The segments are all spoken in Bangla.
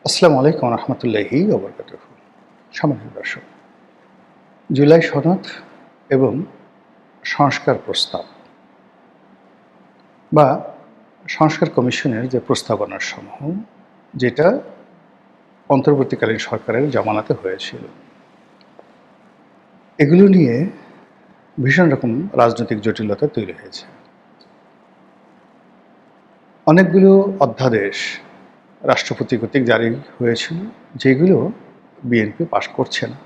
আসসালামু আলাইকুম রহমতুল্লাহি ওবরকাতুহু। সম্মানিত দর্শক, জুলাই সনদ এবং সংস্কার প্রস্তাব বা সংস্কার কমিশনের যে প্রস্তাবনার সমূহ, যেটা অন্তর্বর্তীকালীন সরকারের জামানাতে হয়েছিল, এগুলো নিয়ে ভীষণ রকম রাজনৈতিক জটিলতা তৈরি হয়েছে। অনেকগুলো অধ্যাদেশ রাষ্ট্রপতি কর্তৃক জারি হয়েছিল, যেগুলো বিএনপি পাশ করছে না।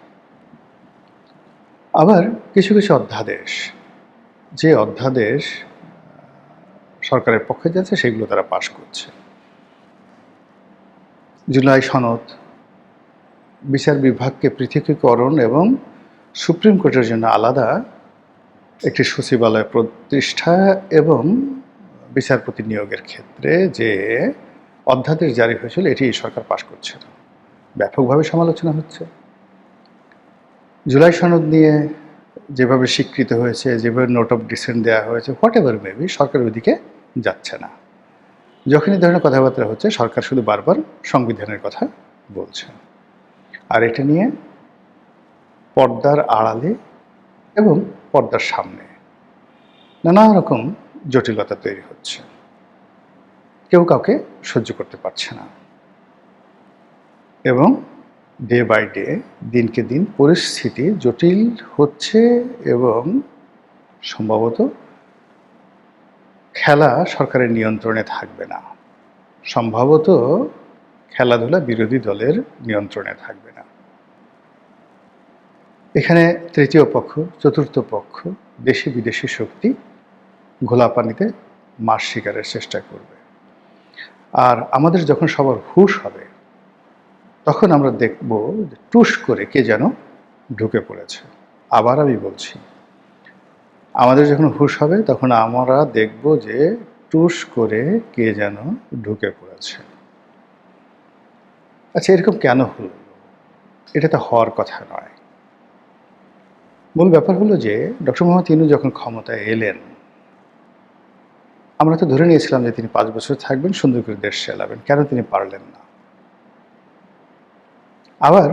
আবার কিছু কিছু অধ্যাদেশ, যে অধ্যাদেশ সরকারের পক্ষে যাচ্ছে, সেগুলো তারা পাশ করছে। জুলাই সনদ বিচার বিভাগকে পৃথকীকরণ এবং সুপ্রিম কোর্টের জন্য আলাদা একটি সচিবালয় প্রতিষ্ঠা এবং বিচারপতি নিয়োগের ক্ষেত্রে যে অধ্যাদেশ জারি হয়েছিল, এটি সরকার পাশ করছে না। ব্যাপকভাবে সমালোচনা হচ্ছে। জুলাই সনদ নিয়ে যেভাবে স্বীকৃত হয়েছে, যেভাবে নোট অফ ডিসেন্ট দেওয়া হয়েছে, হোয়াট এভার মেবি, সরকার ওইদিকে যাচ্ছে না। যখন এই ধরনের কথাবার্তা হচ্ছে, সরকার শুধু বারবার সংবিধানের কথা বলছে। আর এটা নিয়ে পর্দার আড়ালে এবং পর্দার সামনে নানা রকম জটিলতা তৈরি হচ্ছে। কেউ কাউকে সহ্য করতে পারছে না এবং ডে বাই ডে, দিনকে দিন পরিস্থিতি জটিল হচ্ছে এবং সম্ভবত খেলা সরকারের নিয়ন্ত্রণে থাকবে না। সম্ভবত খেলাধুলা বিরোধী দলের নিয়ন্ত্রণে থাকবে না। এখানে তৃতীয় পক্ষ, চতুর্থ পক্ষ, দেশি বিদেশি শক্তি ঘোলা পানিতে মাছ শিকারের চেষ্টা করবে। আর আমাদের যখন সবার হুঁশ হবে, তখন আমরা দেখব যে টুস করে কে যেন ঢুকে পড়েছে। আবার আমি বলছি, আমাদের যখন হুঁশ হবে, তখন আমরা দেখব যে টুস করে কে যেন ঢুকে পড়েছে। আচ্ছা, এরকম কেন হলো? এটা তো হওয়ার কথা নয়। মূল ব্যাপার হলো যে ডক্টর মোহাম্মদ ইউনূস যখন ক্ষমতায় এলেন, আমরা তো ধরে নিয়েছিলাম যে তিনি 5 বছর থাকবেন, সুন্দর করে দেশ চালাবেন। কেন তিনি পারলেন না? আবার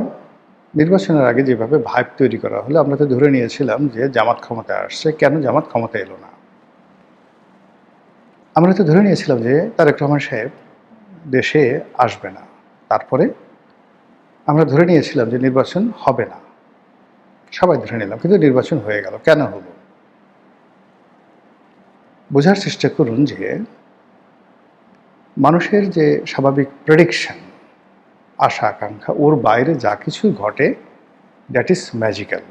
নির্বাচনের আগে যেভাবে ভাইব তৈরি করা হলো, আমরা তো ধরে নিয়েছিলাম যে জামাত ক্ষমতায় আসছে, কেন জামাত ক্ষমতায় এলো না? আমরা তো ধরে নিয়েছিলাম যে তারেক রহমান সাহেব দেশে আসবে না। তারপরে আমরা ধরে নিয়েছিলাম যে নির্বাচন হবে না। সবাই ধরে নিলাম, কিন্তু নির্বাচন হয়ে গেল। কেন হলো? বোঝার চেষ্টা করুন যে মানুষের যে স্বাভাবিক প্রেডিকশন, আশা আকাঙ্ক্ষা, ওর বাইরে যা কিছু ঘটে, দ্যাট ইজ ম্যাজিক্যাল।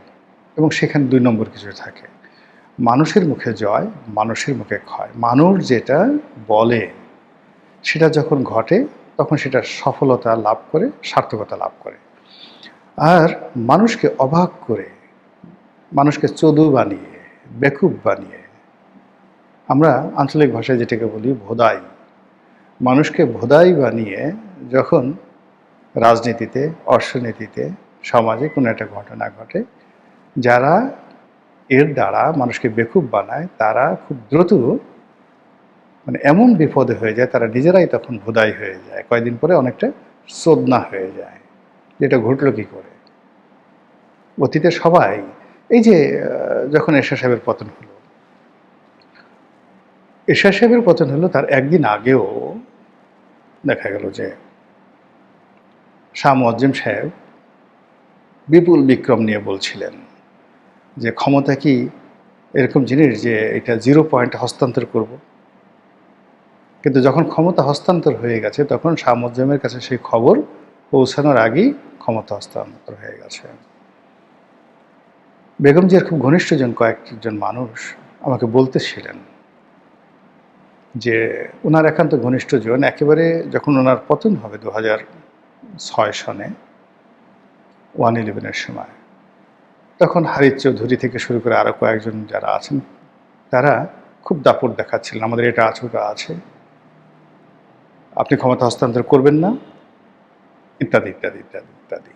এবং সেখানে 2 নম্বর কিছু থাকে। মানুষের মুখে জয়, মানুষের মুখে ক্ষয়। মানুষ যেটা বলে, সেটা যখন ঘটে, তখন সেটা সফলতা লাভ করে, সার্থকতা লাভ করে। আর মানুষকে অবাক করে, মানুষকে চদু বানিয়ে, বেকুব বানিয়ে, আমরা আঞ্চলিক ভাষায় যেটাকে বলি ভোদাই, মানুষকে ভোদাই বানিয়ে যখন রাজনীতিতে, অর্থনীতিতে, সমাজে কোনো একটা ঘটনা ঘটে, যারা এর দ্বারা মানুষকে বেকুব বানায়, তারা খুব দ্রুত এমন বিপদে হয়ে যায়, তারা নিজেরাই তখন ভোদাই হয়ে যায়। কয়েকদিন পরে অনেকটা চোদনা হয়ে যায়। যেটা ঘটলো কি করে? অতীতে সবাই, এই যে যখন এরশাদ সাহেবের পতন হলো, এরশাদ সাহেবের পতন হলো তার একদিন আগেও দেখা গেল যে শাহ মুয়াজ্জেম সাহেব বিপুল বিক্রম নিয়ে বলছিলেন যে ক্ষমতা কি এরকম জিনিস যে এটা 0 পয়েন্টে হস্তান্তর করব। কিন্তু যখন ক্ষমতা হস্তান্তর হয়ে গেছে, তখন শাহ মুয়াজ্জেমের কাছে সেই খবর পৌঁছানোর আগেই ক্ষমতা হস্তান্তর হয়ে গেছে। বেগম জিয়ার খুব ঘনিষ্ঠজন কয়েকজন মানুষ আমাকে বলতেছিলেন যে ওনার একান্ত ঘনিষ্ঠজন একেবারে যখন ওনার পতন হবে 2006 সনে 1/11-এর সময়, তখন হারিস চৌধুরী থেকে শুরু করে আরও কয়েকজন যারা আছেন, তারা খুব দাপট দেখাচ্ছিলেন, আমাদের এটা আছে, ওটা আছে, আপনি ক্ষমতা হস্তান্তর করবেন না, ইত্যাদি ইত্যাদি ইত্যাদি ইত্যাদি।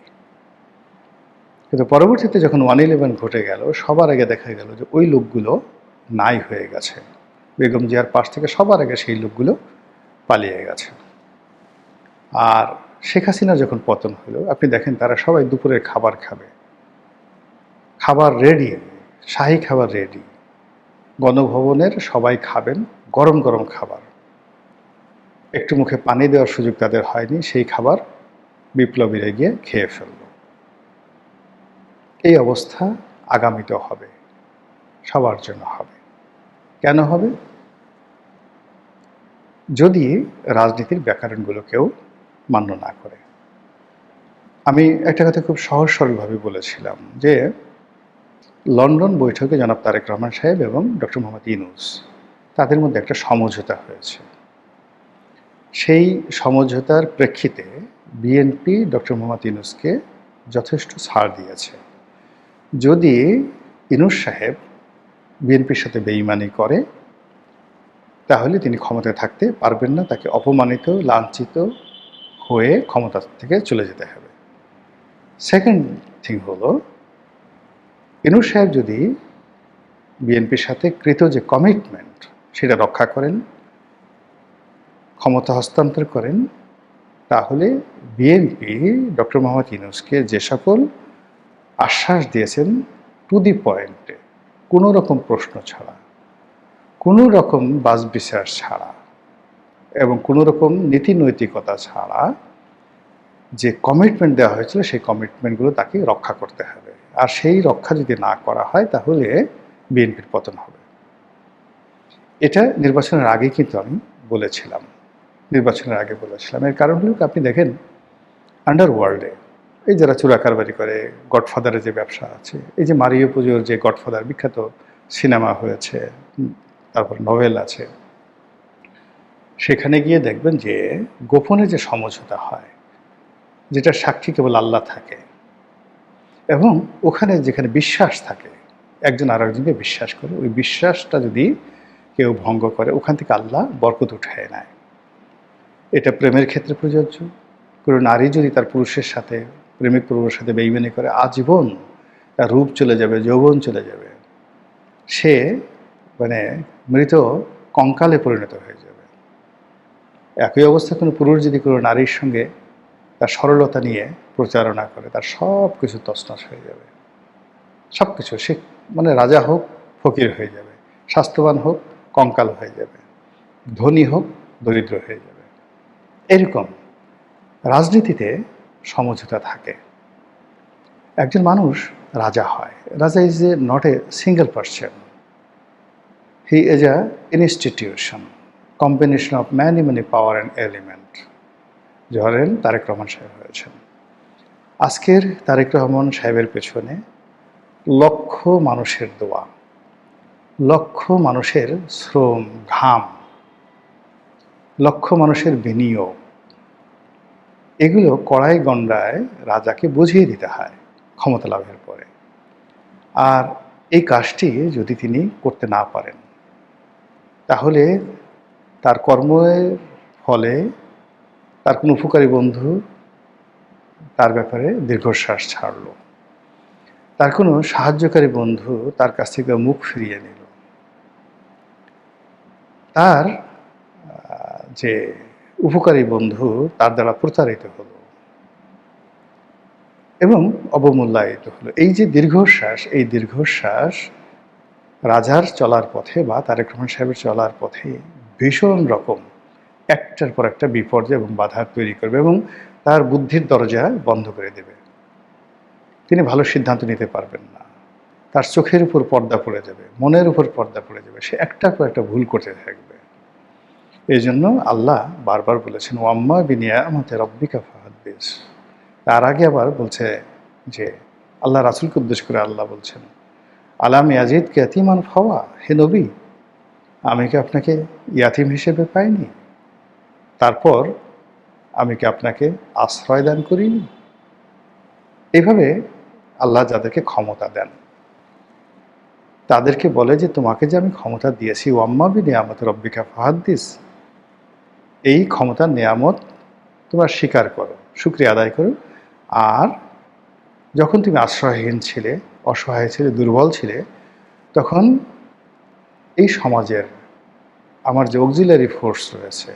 কিন্তু পরবর্তীতে যখন 1/11 ঘটে গেল, সবার আগে দেখা গেল যে ওই লোকগুলো নাই হয়ে গেছে। বেগম জিয়ার পাশ থেকে সবার আগে সেই লোকগুলো পালিয়ে গেছে। আর শেখ হাসিনা যখন পতন হলো, আপনি দেখেন তারা সবাই দুপুরের খাবার খাবে, খাবার রেডি, শাহী খাবার রেডি, গণভবনের সবাই খাবেন গরম গরম খাবার, একটু মুখে পানি দেওয়ার সুযোগ তাদের হয়নি, সেই খাবার বিপ্লবীরা গিয়ে খেয়ে ফেলল। এই অবস্থা আগামীতেও হবে, সবার জন্য হবে। কেন হবে? যদি রাজনীতির ব্যাকরণগুলো কেউ মান্য না করে। আমি একটা কথা খুব সহজ সরলভাবে বলেছিলাম যে লন্ডন বৈঠকে জনাব তারেক রহমান সাহেব এবং ডক্টর মোহাম্মদ ইউনূস তাদের মধ্যে একটা সমঝোতা হয়েছে। সেই সমঝোতার প্রেক্ষিতে বিএনপি ডক্টর মোহাম্মদ ইউনূসকে যথেষ্ট ছাড় দিয়েছে। যদি ইউনূস সাহেব বিএনপির সাথে বেইমানি করে তাহলে তিনি ক্ষমতায় থাকতে পারবেন না, তাকে অপমানিত লাঞ্ছিত হয়ে ক্ষমতা থেকে চলে যেতে হবে। সেকেন্ড থিং হলো, ইউনূস সাহেব যদি বিএনপির সাথে কৃত যে কমিটমেন্ট সেটা রক্ষা করেন, ক্ষমতা হস্তান্তর করেন, তাহলে বিএনপি ডক্টর মোহাম্মদ ইউনূসকে যে সকল আশ্বাস দিয়েছেন টু দি পয়েন্টে, কোনো রকম প্রশ্ন ছাড়া, কোনো রকম বাছবিচার ছাড়া এবং কোনো রকম নীতি নৈতিকতা ছাড়া যে কমিটমেন্ট দেওয়া হয়েছিল সেই কমিটমেন্টগুলো তাকে রক্ষা করতে হবে। আর সেই রক্ষা যদি না করা হয় তাহলে বিএনপির পতন হবে। এটা নির্বাচনের আগে কিন্তু আমি বলেছিলাম, নির্বাচনের আগে বলেছিলাম। এর কারণ হলো আপনি দেখেন আন্ডারওয়ার্ল্ডে এই যারা চোরাকারবারি করে, গডফাদারের যে ব্যবসা আছে, এই যে মারিও পুজোর যে গডফাদার বিখ্যাত সিনেমা হয়েছে, তারপর নভেল আছে, সেখানে গিয়ে দেখবেন যে গোপনে যে সমঝোতা হয়, যেটা সাক্ষী কেবল আল্লাহ থাকে, এবং ওখানে যেখানে বিশ্বাস থাকে, একজন আর একজনকে বিশ্বাস করে, ওই বিশ্বাসটা যদি কেউ ভঙ্গ করে ওখান থেকে আল্লাহ বরকত উঠায় নেয়। এটা প্রেমের ক্ষেত্রে প্রযোজ্য। কোনো নারী যদি তার পুরুষের সাথে, প্রেমিক পুরুষের সাথে বেইমানি করে, আজীবন তার রূপ চলে যাবে, যৌবন চলে যাবে, সে মানে মৃত কঙ্কালে পরিণত হয়ে যাবে। একই অবস্থা কোনো পুরুষ যদি কোনো নারীর সঙ্গে তার সরলতা নিয়ে প্রচারণা করে, তার সব কিছু তছনছ হয়ে যাবে, সব কিছু। সে মানে রাজা হোক ফকির হয়ে যাবে, স্বাস্থ্যবান হোক কঙ্কাল হয়ে যাবে, ধনী হোক দরিদ্র হয়ে যাবে। এরকম রাজনীতিতে সমঝোতা থাকে। একজন মানুষ রাজা হয়, রাজা is a not a single person, he is a institution, combination of many many power and element. ধরেন তারেক রহমান সাহেব হয়েছেন, আজকের তারেক রহমান সাহেবের পেছনে লক্ষ মানুষের দোয়া, লক্ষ মানুষের শ্রম ঘাম, লক্ষ মানুষের বিনিয়োগ, এগুলো কড়াই গণ্ডায় রাজাকে বুঝিয়ে দিতে হয় ক্ষমতা লাভের পরে। আর এই কাজটি যদি তিনি করতে না পারেন তাহলে তার কর্মের ফলে তার কোনো উপকারী বন্ধু তার ব্যাপারে দীর্ঘশ্বাস ছাড়ল, তার কোনো সাহায্যকারী বন্ধু তার কাছ থেকে মুখ ফিরিয়ে নিল, তার যে উপকারী বন্ধু তার দ্বারা প্রতারিত হলো এবং অবমূল্যায়িত হলো। এই যে দীর্ঘশ্বাস, এই দীর্ঘশ্বাস রাজার চলার পথে বা তারেক রহমান সাহেবের চলার পথে ভীষণ রকম একটার পর একটা বিপর্যয় এবং বাধা তৈরি করবে এবং তার বুদ্ধির দরজা বন্ধ করে দেবে। তিনি ভালো সিদ্ধান্ত নিতে পারবেন না, তার চোখের উপর পর্দা পড়ে যাবে, মনের উপর পর্দা পড়ে যাবে, সে একটার পর একটা ভুল করতে থাকবে। এই জন্য আল্লাহ বারবার বলেছেন ওয়াম্মা বিনিয়ামতি রাব্বিকা ফাহাদ্দিস। তার আগে আবার বলছে যে আল্লাহ রাসূলকে উদ্দেশ্য করে আল্লাহ বলছেন আলাম ইয়াজিদকা ইয়াতীমান ফাওয়া, হে নবী আমি কি আপনাকে ইয়াতিম হিসেবে পাইনি, তারপর আমি কি আপনাকে আশ্রয় দান করিনি। এইভাবে আল্লাহ যাদেরকে ক্ষমতা দেন তাদেরকে বলে যে তোমাকে যে আমি ক্ষমতা দিয়েছি ওয়াম্মা বিনিয়ামতি রাব্বিকা ফাহাদ্দিস, এই ক্ষমতার নিয়ামত তোমরা স্বীকার করো, শুকরিয়া আদায় করো। আর যখন তুমি আশ্রয়হীন ছিলে, অসহায় ছিলে, দুর্বল ছিলে, তখন এই সমাজের আমার যে অক্সিলারি ফোর্স রয়েছে,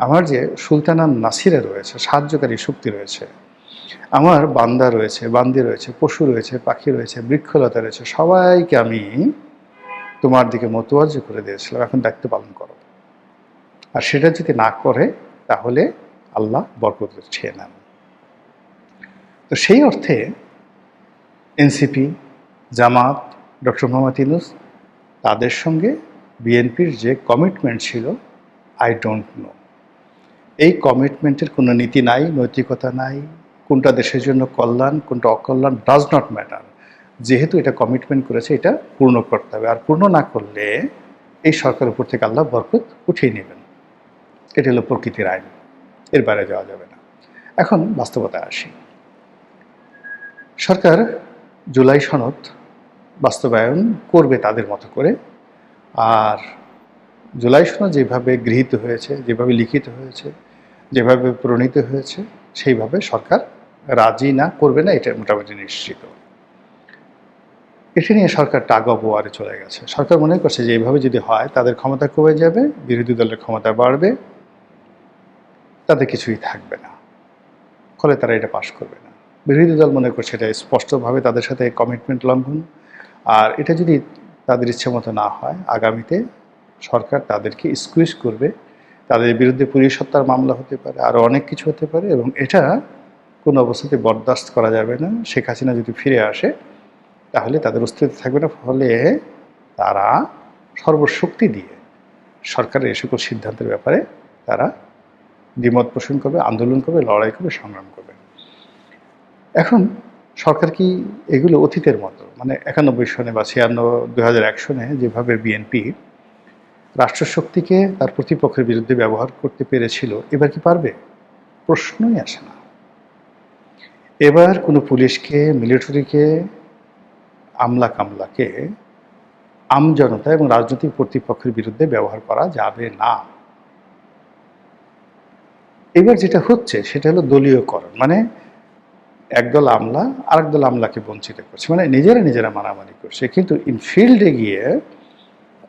আমার যে সুলতানা নাসিরা রয়েছে, সাহায্যকারী শক্তি রয়েছে, আমার বান্দা রয়েছে, বান্দি রয়েছে, পশু রয়েছে, পাখি রয়েছে, বৃক্ষলতা রয়েছে, সবাইকে আমি তোমার দিকে মতোয়াজ্জ করে দিয়েছিলাম, এখন দায়িত্ব পালন করো। আর সেটা যদি না করে তাহলে আল্লাহ বরকত ছেয়ে নেন। তো সেই অর্থে এনসিপি, জামাত, ডক্টর মোহাম্মদ ইউনূস, তাদের সঙ্গে বিএনপির যে কমিটমেন্ট ছিল, আই ডোন্ট নো। এই কমিটমেন্টের কোনো নীতি নাই, নৈতিকতা নাই, কোনটা দেশের জন্য কল্যাণ, কোনটা অকল্যাণ, ডাজ নট ম্যাটার। যেহেতু এটা কমিটমেন্ট করেছে, এটা পূর্ণ করতে হবে। আর পূর্ণ না করলে এই সরকার উপর থেকে আল্লাহ বরকত উঠিয়ে নেবেন। এটা হলো প্রকৃতির আইন, এর বাইরে যাওয়া যাবে না। এখন বাস্তবতায় আসি। সরকার জুলাই সনদ বাস্তবায়ন করবে তাদের মতো করে। আর জুলাই সনদ যেভাবে গৃহীত হয়েছে, যেভাবে লিখিত হয়েছে, যেভাবে প্রণীত হয়েছে, সেইভাবে সরকার রাজি না করবে না, এটা মোটামুটি নিশ্চিত। এটা নিয়ে সরকার টাগ অফ ওয়ারে চলে গেছে। সরকার মনে করছে যে এইভাবে যদি হয় তাদের ক্ষমতা কমে যাবে, বিরোধী দলের ক্ষমতা বাড়বে, তাদের কিছুই থাকবে না, ফলে তারা এটা পাশ করবে না। বিরোধী দল মনে করছে এটা স্পষ্টভাবে তাদের সাথে কমিটমেন্ট লঙ্ঘন। আর এটা যদি তাদের ইচ্ছে মতো না হয়, আগামীতে সরকার তাদেরকে স্কুইজ করবে, তাদের বিরুদ্ধে পুলিশ হত্যার মামলা হতে পারে, আরও অনেক কিছু হতে পারে, এবং এটা কোনো অবস্থাতে বরদাস্ত করা যাবে না। শেখ হাসিনা যদি ফিরে আসে তাহলে তাদের অস্তিত্ব থাকবে না, ফলে তারা সর্বশক্তি দিয়ে সরকারের এ সকল সিদ্ধান্তের ব্যাপারে তারা দ্বিমত পোষণ করবে, আন্দোলন করবে, লড়াই করবে, সংগ্রাম করবে। এখন সরকার কি এগুলো অতীতের মতো, মানে 91 সনে বা 2001 সনে যেভাবে বিএনপি রাষ্ট্রশক্তিকে তার প্রতিপক্ষের বিরুদ্ধে ব্যবহার করতে পেরেছিল, এবার কি পারবে? প্রশ্নই আসে না। এবার কোনো পুলিশকে, মিলিটারিকে, আমলা কামলাকে আমজনতা এবং রাজনৈতিক প্রতিপক্ষের বিরুদ্ধে ব্যবহার করা যাবে না। এবার যেটা হচ্ছে সেটা হলো দলীয়করণ, মানে একদল আমলা আরেক দল আমলাকে বঞ্চিত করছে, মানে নিজেরা মারামারি করছে। কিন্তু ইনফিল্ডে গিয়ে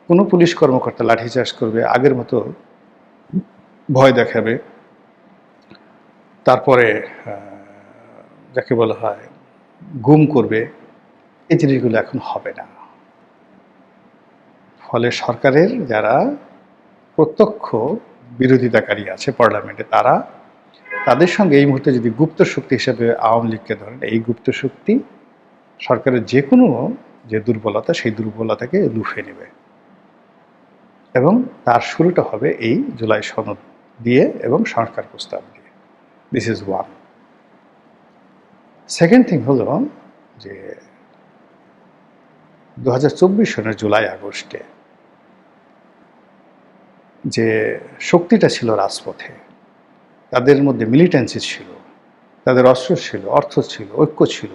কোনো পুলিশ কর্মকর্তা লাঠিচার্জ করবে, আগের মতো ভয় দেখাবে, তারপরে যাকে বলা হয় গুম করবে, এই জিনিসগুলো এখন হবে না। ফলে সরকারের যারা প্রত্যক্ষ বিরোধিতাকারী আছে পার্লামেন্টে, তাদের সঙ্গে এই মুহূর্তে যদি গুপ্ত শক্তি হিসেবে আওয়ামী লীগকে ধরেন, এই গুপ্ত শক্তি সরকারের যে কোনো যে দুর্বলতা, সেই দুর্বলতাকে লুফে নেবে, এবং তার শুরুটা হবে এই জুলাই সনদ দিয়ে এবং সংস্কার প্রস্তাব দিয়ে। This is one. Second thing হলো যে 2024 সনের জুলাই আগস্টে যে শক্তিটা ছিল রাজপথে, তাদের মধ্যে মিলিটেন্সি ছিল, তাদের অস্ত্র ছিল, অর্থ ছিল, ঐক্য ছিল,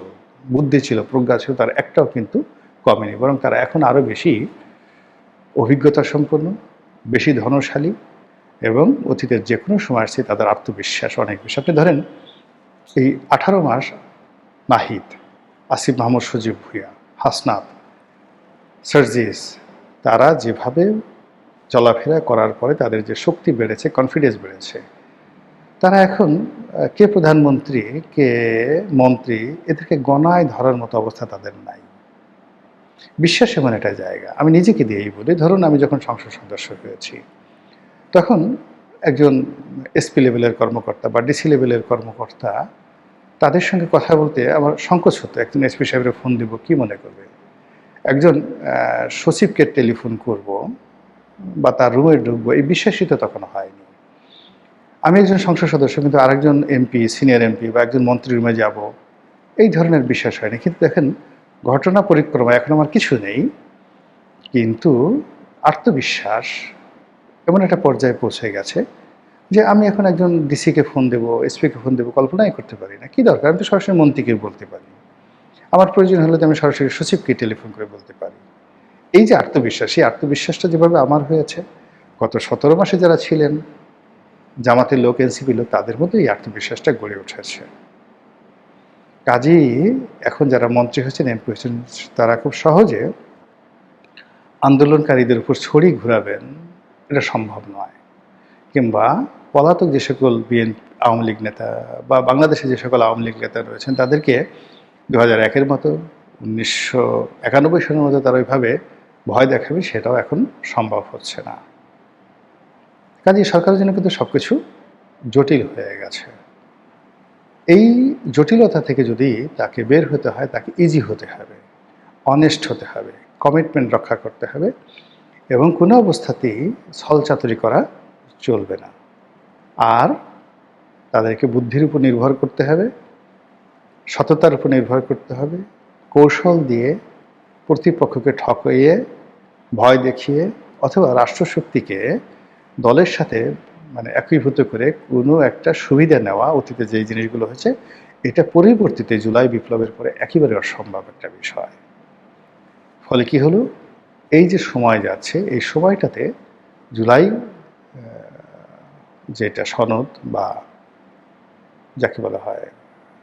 বুদ্ধি ছিল, প্রজ্ঞা ছিল, তার একটাও কিন্তু কমেনি, বরং তারা এখন আরও বেশি অভিজ্ঞতা সম্পন্ন, বেশি ধনশালী, এবং অতীতের যে কোনো সময় আসছে তাদের আত্মবিশ্বাস অনেক বেশি। আপনি ধরেন এই 18 মাস নাহিদ, আসিফ মাহমুদ, সজীব ভুঁইয়া, হাসনাত, সার্জিস, তারা যেভাবে চলাফেরা করার পরে তাদের যে শক্তি বেড়েছে, কনফিডেন্স বেড়েছে, তারা এখন কে প্রধানমন্ত্রী, কে মন্ত্রী, এদেরকে গণায় ধরার মতো অবস্থা তাদের নাই। বিশ্বাস এমন একটা জায়গা, আমি নিজেকে দিয়েই বলি। ধরুন আমি যখন সংসদ সদস্য হয়েছি, তখন একজন এসপি লেভেলের কর্মকর্তা বা ডিসি লেভেলের কর্মকর্তা, তাদের সঙ্গে কথা বলতে আমার সংকোচ হতো। একজন এসপি সাহেবের ফোন দেব, কি মনে করবে? একজন সচিবকে টেলিফোন করব বা তার রুমে ঢুকবো, এই বিশ্বাসই তো তখন হয়নি। আমি একজন সংসদ সদস্য, কিন্তু আরেকজন এমপি, সিনিয়র এমপি বা একজন মন্ত্রীর রুমে যাব, এই ধরনের বিশ্বাস হয়নি। কিন্তু দেখেন, ঘটনা পরিক্রমা এখন আমার কিছু নেই, কিন্তু আত্মবিশ্বাস এমন একটা পর্যায়ে পৌঁছে গেছে যে আমি এখন একজন ডিসিকে ফোন দেবো, এসপিকে ফোন দেবো, কল্পনাই করতে পারি না। কি দরকার? আমি তো সরাসরি মন্ত্রীকে বলতে পারি, আমার প্রয়োজন হলে তো আমি সরাসরি সচিবকে টেলিফোন করে বলতে পারি। এই যে আত্মবিশ্বাস, এই আত্মবিশ্বাসটা যেভাবে আমার হয়েছে, গত 17 মাসে যারা ছিলেন জামাতের লোক, এনসিপি লোক, তাদের মধ্যে এই আত্মবিশ্বাসটা গড়ে উঠেছে। কাজেই এখন যারা মন্ত্রী হয়েছেন, এমপি হয়েছেন, তারা খুব সহজে আন্দোলনকারীদের উপর ছড়ি ঘুরাবেন, এটা সম্ভব নয়। কিংবা পলাতক যে সকল আওয়ামী লীগ নেতা বা বাংলাদেশে যে সকল আওয়ামী লীগ নেতা রয়েছেন তাদেরকে 2001-এর মতো 1991 সালের মতো তারা ওইভাবে ভয় দেখাবে, সেটাও এখন সম্ভব হচ্ছে না। কাজেই সরকারের জন্য কিন্তু সব কিছু জটিল হয়ে গেছে। এই জটিলতা থেকে যদি তাকে বের হতে হয়, তাকে ইজি হতে হবে, অনেস্ট হতে হবে, কমিটমেন্ট রক্ষা করতে হবে এবং কোনো অবস্থাতেই ছলচাতুরি করা চলবে না। আর তাদেরকে বুদ্ধির উপর নির্ভর করতে হবে, সততার উপর নির্ভর করতে হবে, কৌশল দিয়ে প্রতিপক্ষকে ঠকিয়ে, ভয় দেখিয়ে অথবা রাষ্ট্রশক্তিকে দলের সাথে একীভূত করে কোনো একটা সুবিধা নেওয়া, অতীতে যে জিনিসগুলো হয়েছে এটা পরিবর্তিতে জুলাই বিপ্লবের পরে একেবারে অসম্ভব একটা বিষয়। ফলে কি হলো, এই যে সময় যাচ্ছে এই সময়টাতে জুলাই যেটা সনদ বা যাকে বলা হয়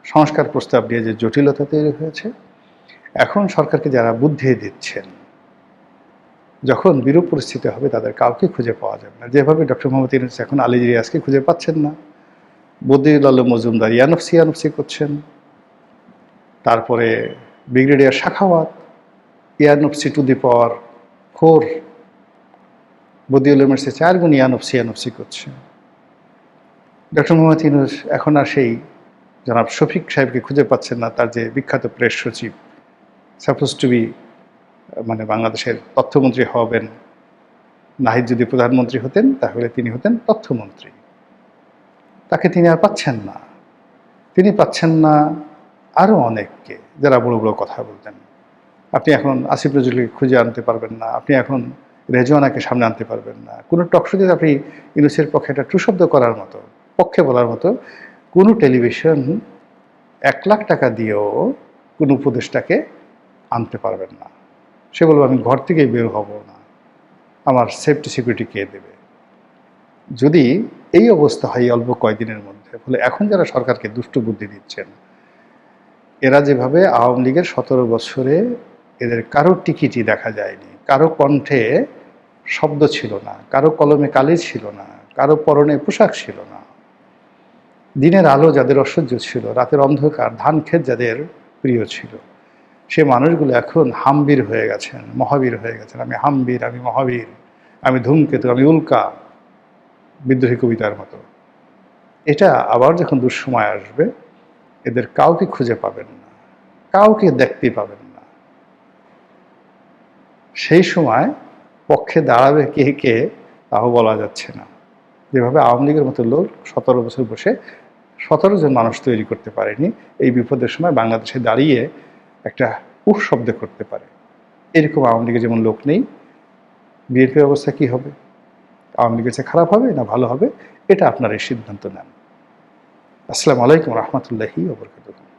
সংস্কার প্রস্তাব নিয়ে যে জটিলতা তৈরি হয়েছে, এখন সরকারকে যারা বুদ্ধি দিচ্ছেন, যখন বিরূপ পরিস্থিতি হবে তাদের কাউকে খুঁজে পাওয়া যাবে না। যেভাবে ডক্টর মোহাম্মদ ইউনূস এখন আলী রিয়াজকে খুঁজে পাচ্ছেন না, বদিউল আলম মজুমদার ইয়ানফসি করছেন, তারপরে ব্রিগেডিয়ার সাখাওয়াত ইয়ানফসি টু দি পাওয়ার 4, বদিউল আলমের সে 4 গুণ ইয়ানফসি করছে। ডক্টর মোহাম্মদ ইউনূস এখন আর সেই জনাব শফিক সাহেবকে খুঁজে পাচ্ছেন না, তার যে বিখ্যাত প্রেস সচিব, সাপোজ টু বি বাংলাদেশের তথ্যমন্ত্রী হবেন। নাহিদ যদি প্রধানমন্ত্রী হতেন তাহলে তিনি হতেন তথ্যমন্ত্রী, তাকে তিনি আর পাচ্ছেন না। তিনি পাচ্ছেন না আরও অনেককে যারা বড় বড় কথা বলতেন। আপনি এখন আসিফ নজরুলকে খুঁজে আনতে পারবেন না, আপনি এখন রেজওয়ানাকে সামনে আনতে পারবেন না। কোনো টকশোতে আপনি ইউনূসের পক্ষে একটা টুশব্দ করার মতো, পক্ষে বলার মতো কোনো টেলিভিশন 1 লাখ টাকা দিয়েও কোনো উপদেষ্টাকে আনতে পারবেন না। সে বলবো আমি ঘর থেকেই বের হব না, আমার সেফটি সিকিউরিটি কে দেবে। যদি এই অবস্থা হয় অল্প কয়েকদিনের মধ্যে, ফলে এখন যারা সরকারকে দুষ্ট বুদ্ধি দিচ্ছেন, এরা যেভাবে আওয়ামী লীগের 17 বছরে এদের কারো টিকিটই দেখা যায়নি, কারো কণ্ঠে শব্দ ছিল না, কারো কলমে কালি ছিল না, কারো পরনে পোশাক ছিল না, দিনের আলো যাদের অসহ্য ছিল, রাতের অন্ধকার ধান ক্ষেত যাদের প্রিয় ছিল, সে মানুষগুলো এখন হামবীর হয়ে গেছেন, মহাবীর হয়ে গেছেন। আমি হামবীর, আমি মহাবীর, আমি ধূমকেতু, আমি উল্কা, বিদ্রোহী কবিতার মতো। এটা আবার যখন দুঃসময় আসবে, এদের কাউকে খুঁজে পাবেন না, কাউকে দেখতে পাবেন না। সেই সময় পক্ষে দাঁড়াবে কে কে তাও বলা যাচ্ছে না। যেভাবে আওয়ামী লীগের মতো লোক 17 বছর বসে 17 জন মানুষ তৈরি করতে পারেনি, এই বিপদের সময় বাংলাদেশে দাঁড়িয়ে একটা উফ শব্দ করতে পারে, এরকম আওয়ামী লীগের যেমন লোক নেই। বিএনপির অবস্থা কি হবে? আওয়ামী লীগের চেয়ে খারাপ হবে না ভালো হবে, এটা আপনারা এই সিদ্ধান্ত নেন। আসসালামু আলাইকুম রহমতুল্লাহি ওয়া বারাকাতুহু।